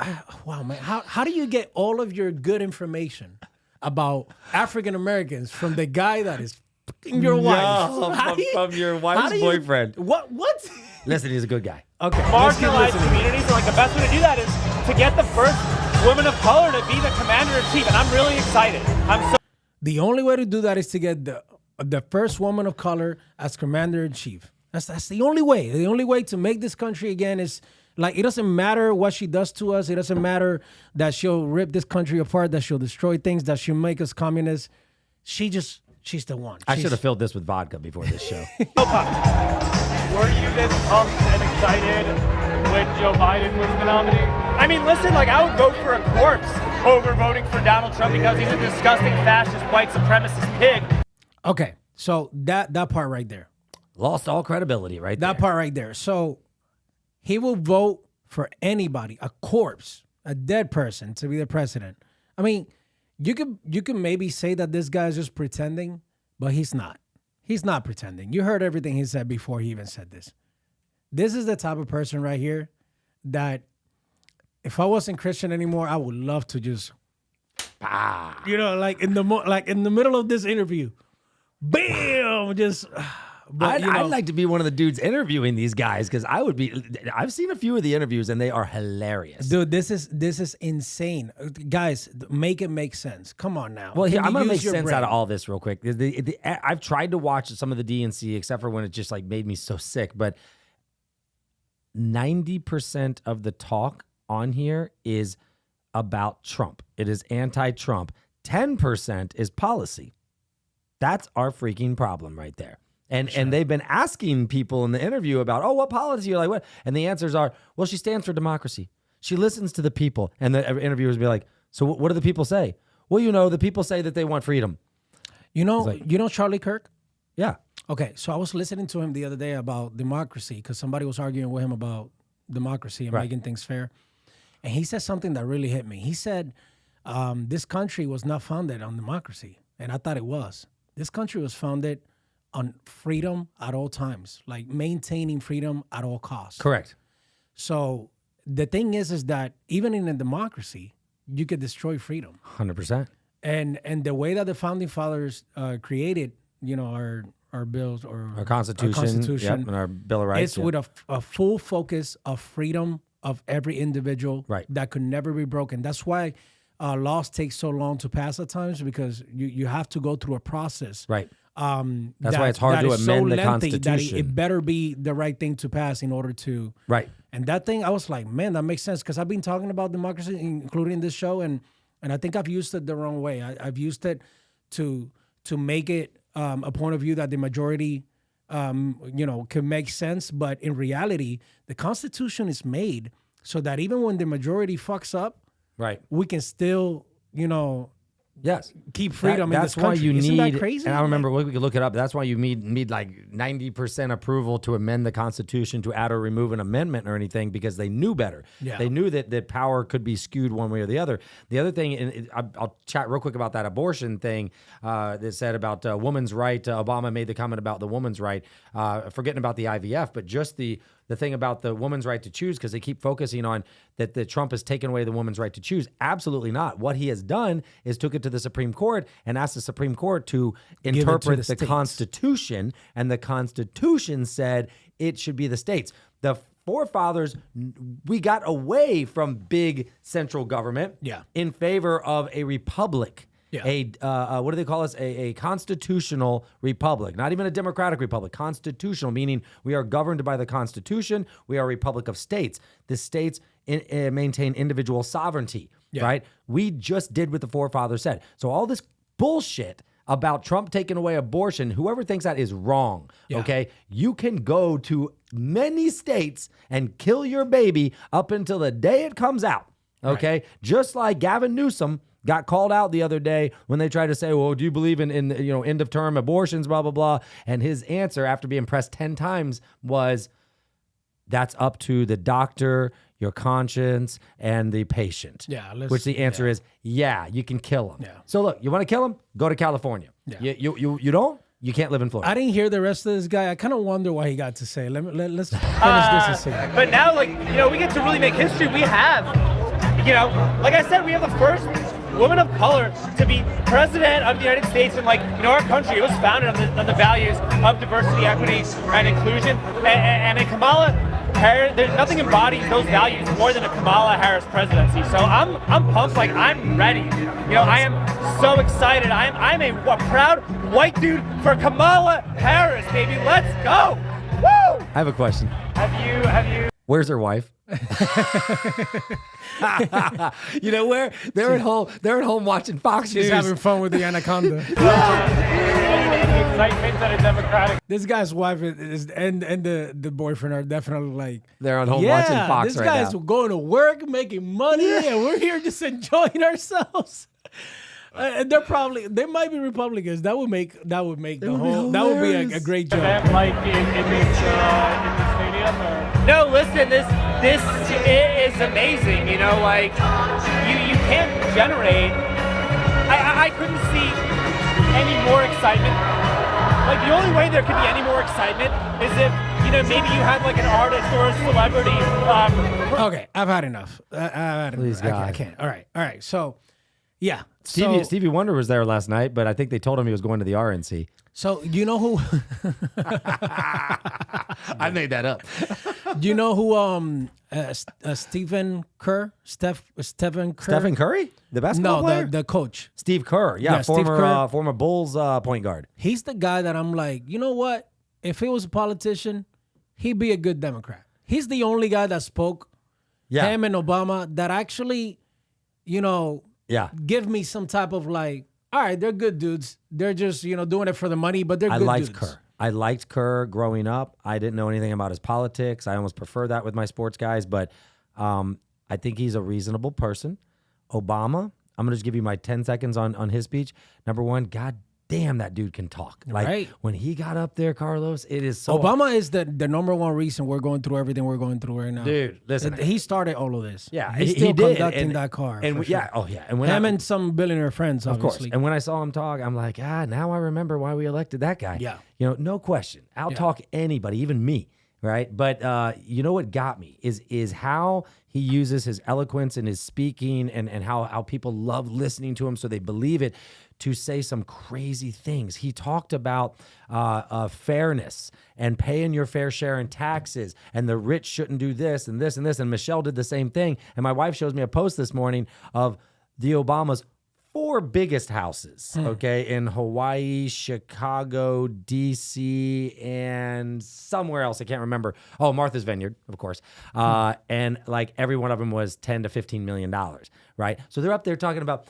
wow, man, how do you get all of your good information about African Americans from the guy that is fucking your wife? From your wife's boyfriend. What? Listen, he's a good guy. Okay. let's keep Marginalized listening. communities, and like the best way to do that is to get the first woman of color to be the commander-in-chief, and I'm really excited. The only way to do that is to get the first woman of color as commander-in-chief. That's the only way. The only way to make this country again is, like, it doesn't matter what she does to us. It doesn't matter that she'll rip this country apart, that she'll destroy things, that she'll make us communists. She's the one. I should have filled this with vodka before this show. Were you this pumped and excited when Joe Biden was the nominee? I mean, listen, like I would vote for a corpse over voting for Donald Trump because he's a disgusting fascist white supremacist pig. Okay, so that part right there. Lost all credibility right there. That part right there. So he will vote for anybody, a corpse, a dead person, to be the president. I mean, you could maybe say that this guy is just pretending, but he's not. He's not pretending. You heard everything he said before he even said this. This is the type of person right here that if I wasn't Christian anymore, I would love to just, like in the middle of this interview, bam, just, But I'd like to be one of the dudes interviewing these guys because I would be. I've seen a few of the interviews and they are hilarious. dude, this is insane, guys. Make it make sense. Come on now. Well, here, Can I'm you gonna use make your sense brain? out of all this real quick. I've tried to watch some of the DNC, except for when it just like made me so sick. But 90% of the talk on here is about Trump. It is anti-Trump. 10% is policy. That's our freaking problem right there. And they've been asking people in the interview about, oh, what policy? You're like, what? And the answers are, well, she stands for democracy. She listens to the people. And the interviewers will be like, so what do the people say? Well, the people say that they want freedom. You know Charlie Kirk? Yeah. Okay, so I was listening to him the other day about democracy because somebody was arguing with him about democracy and making things fair. And he said something that really hit me. He said, this country was not founded on democracy. And I thought it was. This country was founded on freedom at all times, like maintaining freedom at all costs. Correct. So the thing is that even in a democracy, you could destroy freedom. 100%. And the way that the founding fathers created, our bills or Our Constitution, yep, and our Bill of Rights. it's with a full focus of freedom of every individual that could never be broken. That's why laws take so long to pass at times, because you have to go through a process. Right. That's why it's hard to amend the Constitution. That it better be the right thing to pass in order to. Right. And that thing, I was like, man, that makes sense, because I've been talking about democracy, including this show, and I think I've used it the wrong way. I've used it to make it a point of view that the majority, can make sense. But in reality, the Constitution is made so that even when the majority fucks up, right, we can still, yes, keep freedom in this that's why country. you Isn't need, that crazy? and I remember we could look it up. That's why you need like 90% approval to amend the Constitution, to add or remove an amendment or anything, because they knew better. Yeah. They knew that power could be skewed one way or the other. The other thing, and I'll chat real quick about that abortion thing that said about woman's right. Obama made the comment about the woman's right, forgetting about the IVF, but just the thing about the woman's right to choose, because they keep focusing on that Trump has taken away the woman's right to choose. Absolutely not. What he has done is took it to the Supreme Court and asked the Supreme Court to interpret the Constitution, and the Constitution said it should be the states. The forefathers, we got away from big central government in favor of a republic. Yeah. What do they call us? A constitutional republic, not even a democratic republic. Constitutional, meaning we are governed by the Constitution. We are a republic of states. The states maintain individual sovereignty, right? We just did what the forefathers said. So all this bullshit about Trump taking away abortion, whoever thinks that is wrong, okay? You can go to many states and kill your baby up until the day it comes out, okay? Right. Just like Gavin Newsom got called out the other day when they tried to say, well, do you believe in end of term abortions, blah, blah, blah. And his answer, after being pressed 10 times, was, that's up to the doctor, your conscience, and the patient. Yeah. Which the answer is, you can kill him. Yeah. So look, you want to kill him? Go to California. Yeah. You don't? You can't live in Florida. I didn't hear the rest of this guy. I kind of wonder what he got to say. Let's finish this a second. But now, we get to really make history. We have, like I said, we have the first woman of color to be president of the United States, and our country, it was founded on the values of diversity, equity, and inclusion. And in Kamala Harris, there's nothing embodies those values more than a Kamala Harris presidency. So I'm pumped, I'm ready. I am so excited. I'm a proud white dude for Kamala Harris, baby. Let's go. Woo! I have a question. Have you? Where's her wife? Where they're at home. They're at home watching Fox News. She's having fun with the anaconda. This guy's wife and the boyfriend are definitely they're on home watching Fox this right now. This guy's going to work, making money, and we're here just enjoying ourselves. And they might be Republicans. That would make the whole. That would be a great joke. In the stadium. No, listen. This is amazing. You can't generate. I couldn't see any more excitement. The only way there could be any more excitement is if maybe you had an artist or a celebrity. Okay, I've had enough. Please, God. I can't. All right. So. Yeah. Stevie Wonder was there last night, but I think they told him he was going to the RNC. So you know who? I made that up. Do you know who? Stephen Curry, the basketball player. The coach. Steve Kerr, Yeah, Steve Kerr. former Bulls point guard. He's the guy that I'm like, you know what? If he was a politician, he'd be a good Democrat. He's the only guy that spoke, him and Obama, that actually, give me some type of like, all right, they're good dudes. They're just, doing it for the money, but they're good dudes. Kerr. I liked Kerr growing up. I didn't know anything about his politics. I almost prefer that with my sports guys, but I think he's a reasonable person. Obama, I'm going to just give you my 10 seconds on his speech. Number one, God damn, that dude can talk. Like when he got up there, Carlos, it is so. Obama is the number one reason we're going through everything we're going through right now. Dude, listen. He started all of this. Yeah, He's still conducting that car. And sure. And when and some billionaire friends, obviously. Of course. And when I saw him talk, I'm like, now I remember why we elected that guy. Yeah. No question. I'll talk anybody, even me. Right. But you know what got me is how he uses his eloquence and his speaking and how people love listening to him so they believe it to say some crazy things. He talked about fairness and paying your fair share in taxes, and the rich shouldn't do this and this and this. And Michelle did the same thing. And my wife shows me a post this morning of the Obamas' 4 biggest houses, okay, in Hawaii, Chicago, D.C., and somewhere else. I can't remember. Oh, Martha's Vineyard, of course. And like every one of them was $10 to $15 million, right? So they're up there talking about,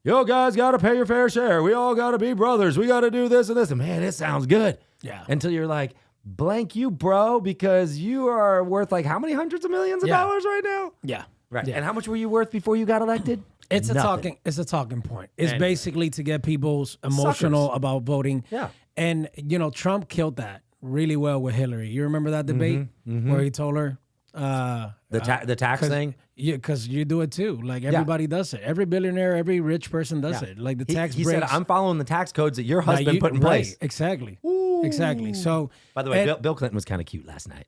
yo, guys got to pay your fair share. We all got to be brothers. We got to do this and this. And man, it sounds good. Yeah. Until you're like, blank you, bro, because you are worth like how many hundreds of millions of dollars right now? Yeah. Right. Yeah. And how much were you worth before you got elected? It's Nothing. a talking point. It's basically to get people's emotional about voting. Yeah. And Trump killed that really well with Hillary. You remember that debate where he told her the tax thing? Yeah, because you do it too. Like everybody does it. Every billionaire, every rich person does it. Like the tax he breaks. said, I'm following the tax codes that your husband put in place. Right, exactly. Exactly. So, by the way, Bill Clinton was kind of cute last night.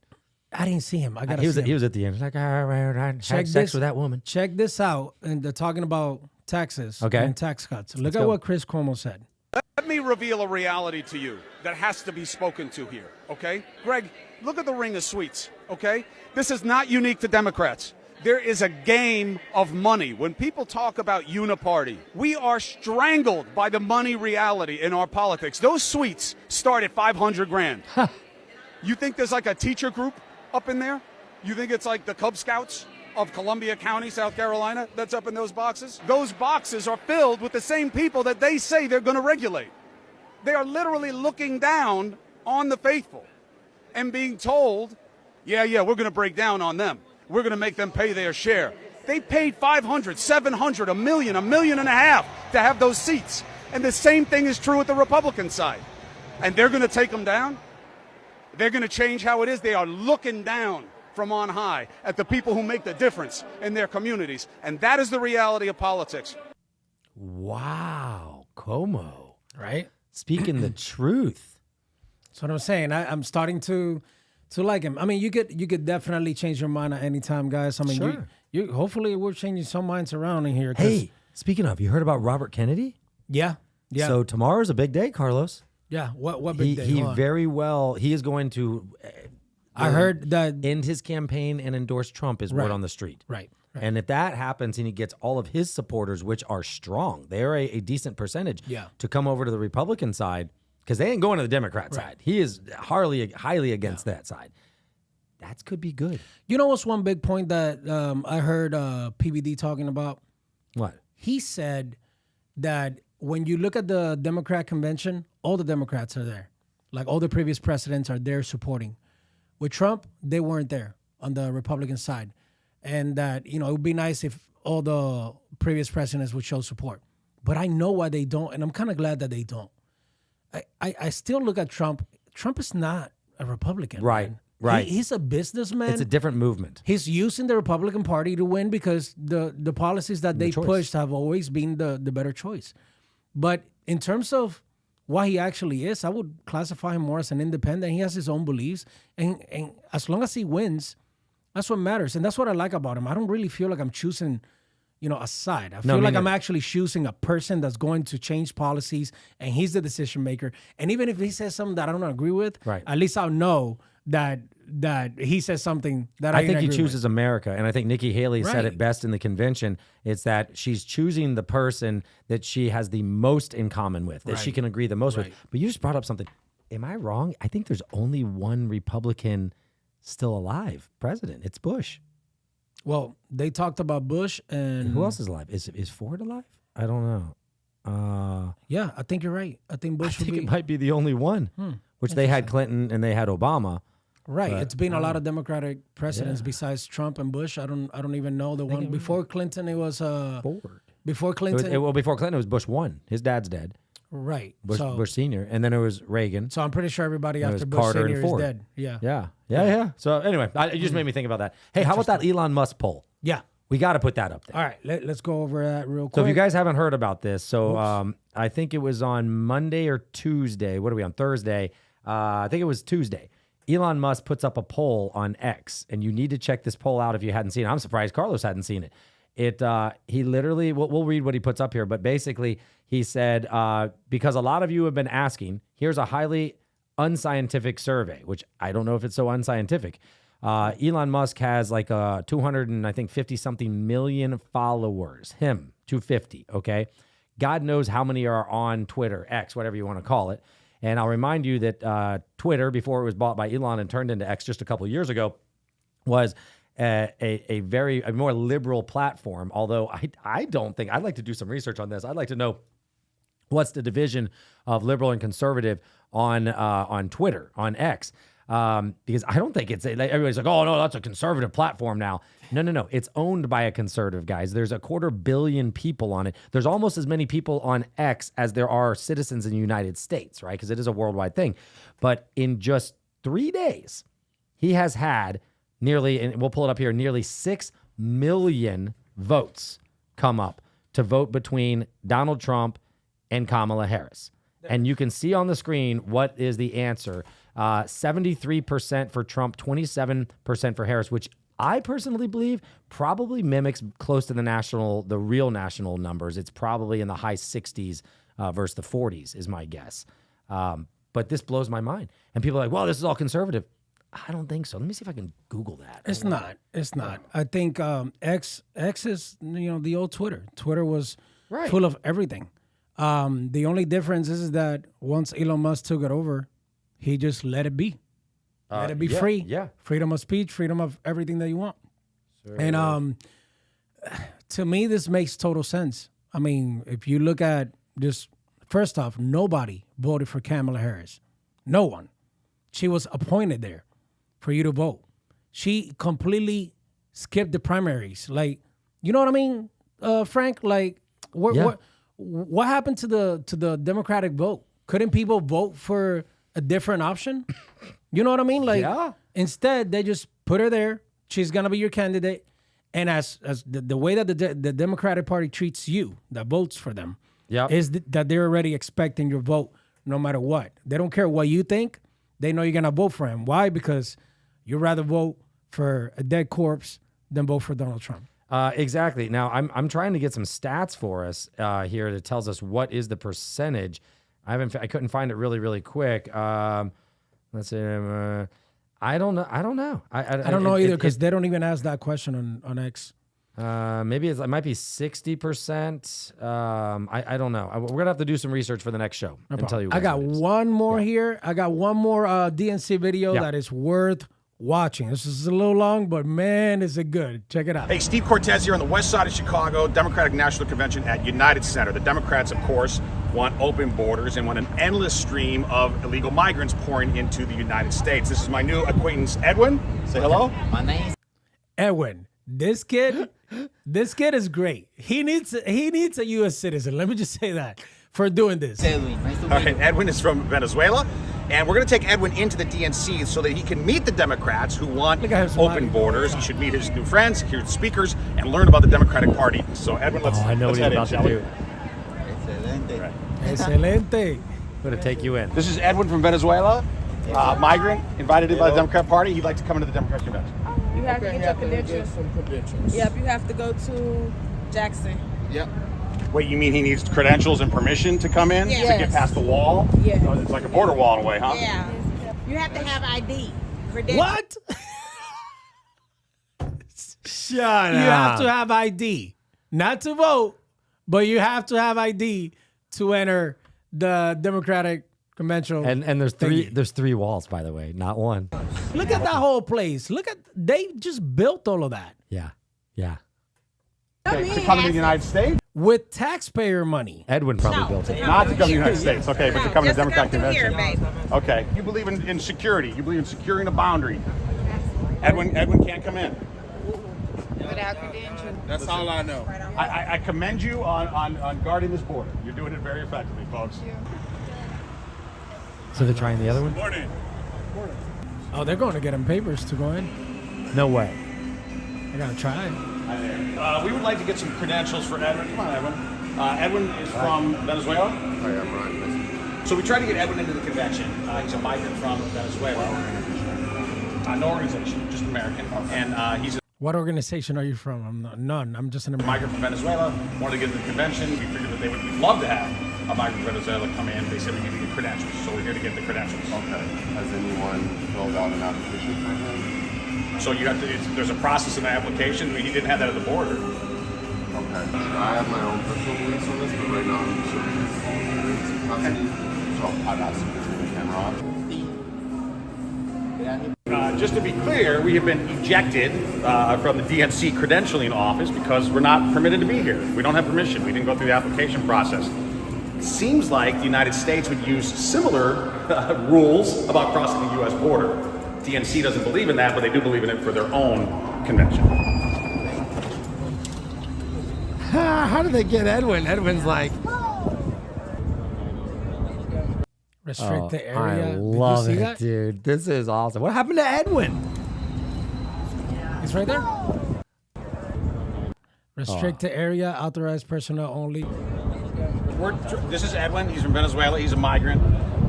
I didn't see him. He was at the end. Like, I had sex with that woman. Check this out. And they're talking about taxes and tax cuts. Look at what Chris Cuomo said. Let me reveal a reality to you that has to be spoken to here, okay? Greg, look at the ring of sweets, okay? This is not unique to Democrats. There is a game of money. When people talk about uniparty, we are strangled by the money reality in our politics. Those sweets start at $500,000. You think there's like a teacher group up in there? You think it's like the Cub Scouts of Columbia County, South Carolina, that's up in those boxes? Those boxes are filled with the same people that they say they're going to regulate. They are literally looking down on the faithful and being told, yeah, we're going to break down on them. We're going to make them pay their share. They paid $500,000, $700,000, $1 million, $1.5 million to have those seats. And the same thing is true with the Republican side. And they're going to take them down? They're going to change how it is. They are looking down from on high at the people who make the difference in their communities. And that is the reality of politics. Wow, Como. Right? Speaking the truth. That's what I'm saying. I'm starting to like him. I mean, you could definitely change your mind at any time, guys. I mean, sure. you hopefully we're changing some minds around in here. Hey, speaking of, you heard about Robert Kennedy? Yeah. So tomorrow's a big day, Carlos. Yeah. What big day? He is going to. I heard that end his campaign and endorse Trump is word on the street. Right. And if that happens and he gets all of his supporters, which are strong, they are a decent percentage, to come over to the Republican side, because they ain't going to the Democrat side. He is highly against that side. That could be good. You know what's one big point that I heard PBD talking about? What? He said that when you look at the Democrat convention, all the Democrats are there. Like all the previous presidents are there supporting. With Trump, they weren't there on the Republican side. And that, it would be nice if all the previous presidents would show support. But I know why they don't, and I'm kind of glad that they don't. I still look at Trump. Trump is not a Republican. Right, man. right. He's a businessman. It's a different movement. He's using the Republican Party to win because the policies that they pushed have always been the better choice. But in terms of what he actually is, I would classify him more as an independent. He has his own beliefs. And as long as he wins, that's what matters. And that's what I like about him. I don't really feel like I'm choosing, aside. I No, feel me like I'm neither. actually choosing a person that's going to change policies, and he's the decision maker. And even if he says something that I don't agree with, Right. at least I'll know that he says something that I I think he agree chooses America, and I think Nikki Haley said Right. it best in the convention. It's that she's choosing the person that she has the most in common with, that she Right. can agree the most Right. with. But you just brought up something. Am I wrong? I think there's only one Republican still alive, president. It's Bush. with. Well, they talked about Bush and Who else is alive? Is Ford alive? I don't know. Yeah, I think you're right. I think I Bush would think be it might be the only one, which they had Clinton and they had Obama. right. but It's been a lot of Democratic presidents Yeah. besides Trump and Bush. I don't even know the one before Clinton. It was Ford. before It was, Clinton. well, before Clinton, it was Bush 1. His dad's dead. Right. Bush, so, Bush Sr. And then it was Reagan. so I'm pretty sure everybody It was after Bush Carter and Senior is Ford. dead. Yeah. Yeah. So anyway, it just made me think about that. Hey, how about that Elon Musk poll? Yeah. We got to put that up there. All right. Let's go over that real quick. So if you guys haven't heard about this, I think it was on Monday or Tuesday. What are we on? Thursday. I think it was Tuesday. Elon Musk puts up a poll on X, and you need to check this poll out if you hadn't seen it. I'm surprised Carlos hadn't seen it. He literally, we'll read what he puts up here, but basically he said, because a lot of you have been asking, here's a highly unscientific survey, which I don't know if it's so unscientific. Elon Musk has like 250 something million followers. Him, 250. Okay. God knows how many are on Twitter, X, whatever you want to call it. And I'll remind you that Twitter, before it was bought by Elon and turned into X just a couple of years ago, was a more liberal platform. Although I don't think, I'd like to do some research on this. I'd like to know what's the division of liberal and conservative on Twitter, on X. Because I don't think it's everybody's like, oh no, that's a conservative platform now. No. It's owned by a conservative, guys. There's 250 million people on it. There's almost as many people on X as there are citizens in the United States, right? Because it is a worldwide thing. But in just 3 days, he has had nearly, and we'll pull it up here, nearly 6 million votes come up to vote between Donald Trump and Kamala Harris. And you can see on the screen what is the answer. 73% for Trump, 27% for Harris, which I personally believe probably mimics close to the real national numbers. It's probably in the high 60s versus the 40s is my guess. But this blows my mind. And people are like, well, this is all conservative. I don't think so. Let me see if I can Google that. It's not. It's not. I think X is the old Twitter. Twitter was full of everything. The only difference is that once Elon Musk took it over, he just let it be. Let it be free. Yeah. Freedom of speech, freedom of everything that you want. Sure. And to me, this makes total sense. I mean, if you look at just, first off, nobody voted for Kamala Harris. No one. She was appointed there for you to vote. She completely skipped the primaries. Like, you know what I mean, Frank? Like, what happened to the Democratic vote? Couldn't people vote for a different option? You know what I mean? Like, instead, they just put her there. She's going to be your candidate. And as the way that the Democratic Party treats you, that votes for them, is that they're already expecting your vote no matter what. They don't care what you think. They know you're going to vote for him. Why? Because you'd rather vote for a dead corpse than vote for Donald Trump. Exactly. Now, I'm trying to get some stats for us here that tells us what is the percentage. I couldn't find it really quick. Let's see. I don't know. I don't know. I don't know either because they don't even ask that question on X. Maybe it might be 60%. I don't know. We're gonna have to do some research for the next show and tell you. I got one more here. I got one more DNC video that is worth watching. This is a little long, but man, is it good. Check it out. Hey, Steve Cortez here on the west side of Chicago, Democratic National Convention at United Center. The Democrats, of course, want open borders and want an endless stream of illegal migrants pouring into the United States. This is my new acquaintance, Edwin. Say hello. My name's Edwin. This kid is great. He needs a U.S. citizen. Let me just say that for doing this. Edwin. Nice to meet All right, you. Edwin is from Venezuela. And we're going to take Edwin into the DNC so that he can meet the Democrats who want open borders. He should meet his new friends, hear the speakers, and learn about the Democratic Party. So, Edwin, let's I know what he's head about in, to do. Excelente. Excelente. I'm going to take you in. This is Edwin from Venezuela, migrant, invited by the Democrat Party. He'd like to come into the Democratic Convention. You have to get your credentials. Some credentials. Yep, you have to go to Jackson. Yep. Wait, you mean he needs credentials and permission to come in to get past the wall? Yeah. Oh, it's like a border wall in a way, huh? Yeah. You have to have ID. What? Shut You have to have ID, not to vote, but you have to have ID to enter the Democratic convention. And there's three walls, by the way, not one. Look at that whole place. They just built all of that Yeah. Okay, to come to the United States? with taxpayer money. Edwin probably built it. Not to come to the United States, okay, but to come to the Just to Democratic come through Convention. here, babe. Okay, you believe in security. You believe in securing a boundary. Edwin can't come in. Without credentials. That's all I know. I commend you on guarding this border. You're doing it very effectively, folks. So they're trying the other one? Morning. Oh, they're going to get him papers to go in. No way. They're going to try. We would like to get some credentials for Edwin. Come on, Edwin. Edwin is from Venezuela. I am right. So we tried to get Edwin into the convention. He's a migrant from Venezuela. No organization, just American. And he's What organization are you from? None. I'm just an American. migrant from Venezuela. Wanted to get into the convention. We figured that we'd love to have a migrant from Venezuela come in. They said we need to get credentials, so we're here to get the credentials. Okay. Has anyone filled out an application for him? So you have to. There's a process in the application. He didn't have that at the border. Okay. I have my own personal beliefs on this, but right now I'm serving as custody, so I've asked him to turn the camera off. Just to be clear, we have been ejected from the DNC credentialing office because we're not permitted to be here. We don't have permission. We didn't go through the application process. It seems like the United States would use similar rules about crossing the U.S. border. DNC doesn't believe in that, but they do believe in it for their own convention. How did they get Edwin? Edwin's like, Restrict the area. I Did you love see it, that? dude. This is awesome. What happened to Edwin? It's right there. Restrict the area. Authorized personnel only. This is Edwin. He's from Venezuela. He's a migrant.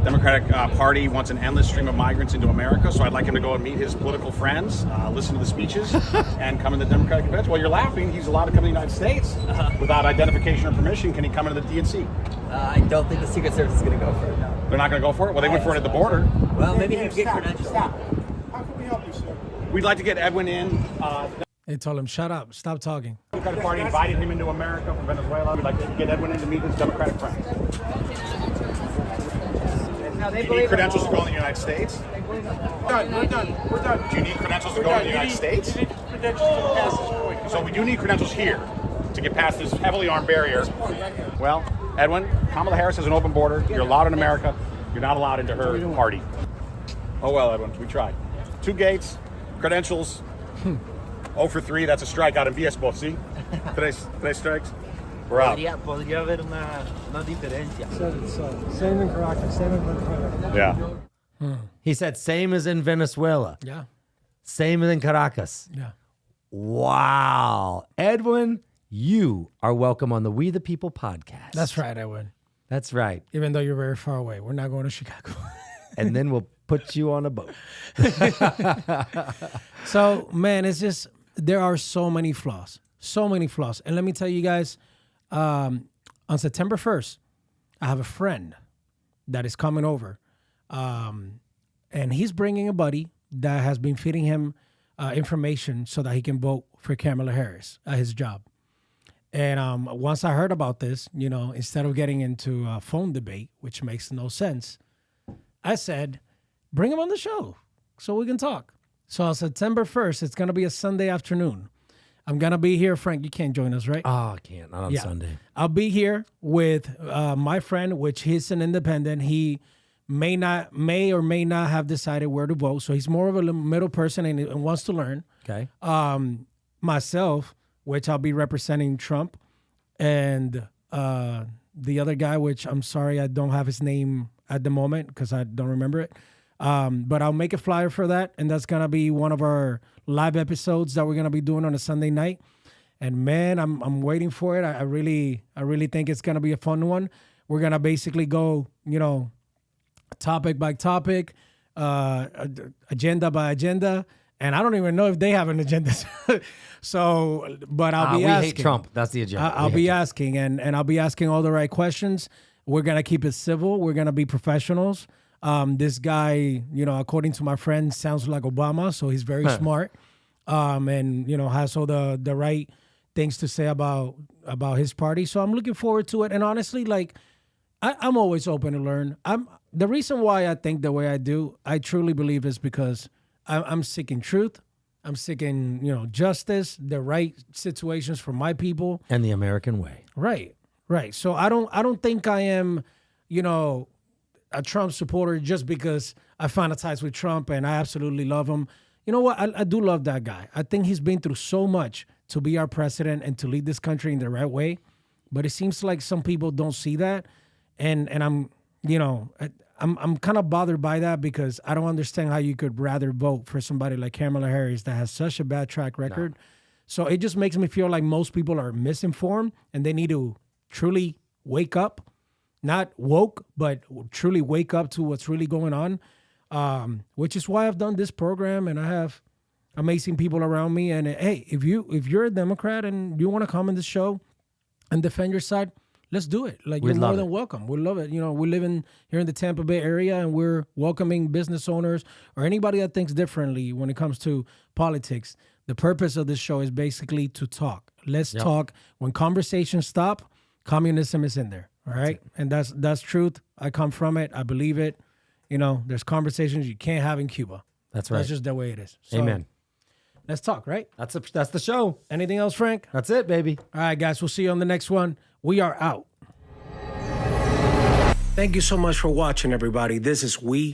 Democratic Party wants an endless stream of migrants into America, so I'd like him to go and meet his political friends, listen to the speeches, and come in the Democratic convention. While you're laughing, he's allowed to come to the United States without identification or permission. Can he come into the DNC? I don't think the Secret Service is going to go for it. No. They're not going to go for it? Well, they went for it at the border. Well, maybe he can get credentials. How can we help you, sir? We'd like to get Edwin in. They told him, shut up, stop talking. The Democratic Party invited him into America from Venezuela. We'd like to get Edwin in to meet his Democratic friends. Do you need credentials to go in the United States? We're done. Do you need credentials to go in the United States? You need credentials to pass this point. So we do need credentials here to get past this heavily armed barrier. Well, Edwin, Kamala Harris has an open border. You're allowed in America. You're not allowed into her party. Oh well, Edwin, we tried. 2 gates, credentials. 0 for 3. That's a strikeout in BS see? Today's strikes. We're out. Podría haber una diferencia. Same in Caracas, same in Venezuela. Yeah. He said, same as in Venezuela. Yeah. Same as in Caracas. Yeah. Wow. Edwin, you are welcome on the We the People podcast. That's right, I would. That's right. Even though you're very far away. We're not going to Chicago. And then we'll put you on a boat. So, man, it's just, there are so many flaws. So many flaws. And let me tell you guys, on September 1st, I have a friend that is coming over. And he's bringing a buddy that has been feeding him information so that he can vote for Kamala Harris at his job. And once I heard about this, you know, instead of getting into a phone debate, which makes no sense, I said, bring him on the show so we can talk. So on September 1st, it's going to be a Sunday afternoon. I'm going to be here. Frank, you can't join us, right? Oh, I can't. Not on Sunday. I'll be here with my friend, which he's an independent. He may or may not have decided where to vote. So he's more of a middle person and wants to learn. Okay. Myself, which I'll be representing Trump, and the other guy, which I'm sorry, I don't have his name at the moment because I don't remember it. But I'll make a flyer for that, and that's gonna be one of our live episodes that we're gonna be doing on a Sunday night. And man, I'm waiting for it. I really think it's gonna be a fun one. We're gonna basically go, you know, topic by topic, agenda by agenda, And I don't even know if they have an agenda. So, but I'll be we asking. hate Trump. That's the agenda. I'll be asking, and I'll be asking all the right questions. We're going to keep it civil. We're going to be professionals. This guy, according to my friend, sounds like Obama, so he's very smart. And, has all the right things to say about his party. So I'm looking forward to it. And honestly, like, I'm always open to learn. The reason why I think the way I do, I truly believe is because I'm seeking truth. I'm seeking, justice, the right situations for my people. And the American way. Right. So I don't think I am, a Trump supporter just because I fantasize with Trump and I absolutely love him. You know what? I do love that guy. I think he's been through so much to be our president and to lead this country in the right way. But it seems like some people don't see that. And I'm kind of bothered by that because I don't understand how you could rather vote for somebody like Kamala Harris that has such a bad track record. No. So it just makes me feel like most people are misinformed and they need to truly wake up, not woke, but truly wake up to what's really going on, which is why I've done this program and I have amazing people around me. And hey, if you're a Democrat and you want to come in this show and defend your side, let's do it. Like, you're more than welcome. We love it. We live here in the Tampa Bay area, and we're welcoming business owners or anybody that thinks differently when it comes to politics. The purpose of this show is basically to talk. Let's talk. When conversations stop, communism is in there. All right, and that's truth. I come from it. I believe it. There's conversations you can't have in Cuba. That's right. That's just the way it is. So, amen. Let's talk, right? That's the show. Anything else, Frank? That's it, baby. All right, guys. We'll see you on the next one. We are out. Thank you so much for watching, everybody. This is We